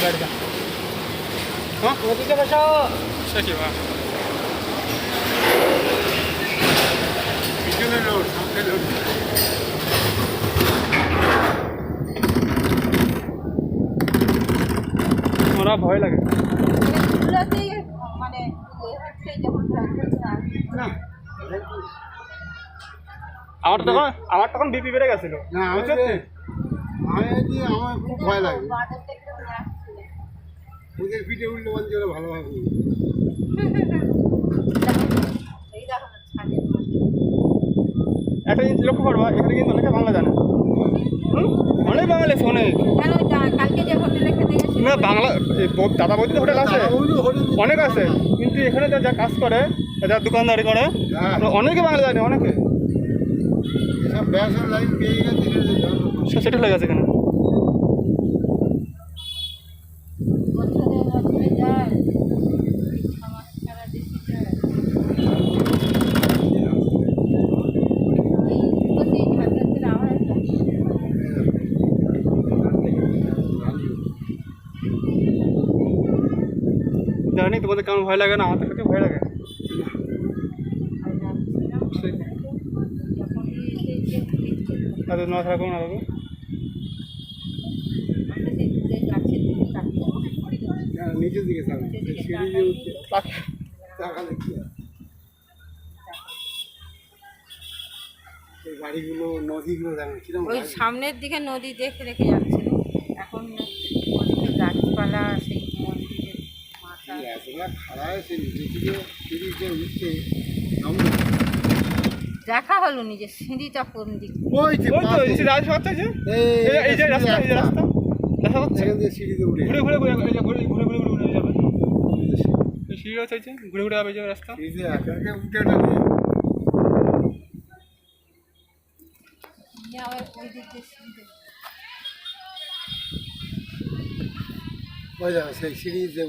গাড়িটা হ্যাঁ ওদিকে বসো সে কি বা পিছনে লোড সামনে লোড ওরা ভয় লাগে মানে যখন না আমার তখন বিপি বেড়ে গেছিল না আমার খুব ভয় লাগে ওদের পিঠে উল্টো বলছে ওরা ভালোভাবে একটা জিনিস লক্ষ্য করবা এখানে কিন্তু অনেকে বাংলা জানে অনেক বাঙালি আছে অনেক কালকে যে হোটেলে খেতে গেছি না বাংলা দাদা বৌদি হোটেল আছে অনেক আছে কিন্তু এখানে যা কাজ করে যা দোকানদারি করে অনেকে বাংলা জানে অনেকে সব ব্যবসার লাইন পেয়ে গেছে সেটা হয়ে গেছে এখানে জানি তোমাদের কেমন ভয় লাগে না আমার থেকে ভয় লাগে না থাকুন না দাদু নিচের দিকে সিঁড়ি দিয়ে উঠছে তাকালে কি এই গাড়িগুলো নদীগুলো দেখেন কিরকম ওই সামনের দিকে নদী দেখে রেখে যাচ্ছিল এখন ওদিকে গাছপালা সেই মন্দিরের মাথা এতটা খারাপ আছে নিচে থেকে সিঁড়িতে উঠছে দেখা হলো নিজের সিঁড়িটা কোন দিক ওই যে ওই তো এই রাস্তা আছে এই যে রাস্তা দেখা হচ্ছে এখান দিয়ে সিঁড়িতে উঠে ঘুরে ঘুরে ঘুরে ঘুরে যাবে এই সিঁড়ি আছে ঘুরে ঘুরে যাবে যে রাস্তা সিঁড়িতে একা একা উঠে না আবার ওই দিক দিয়ে সিঁড়ি ওই যাবে সেই সিঁড়িতে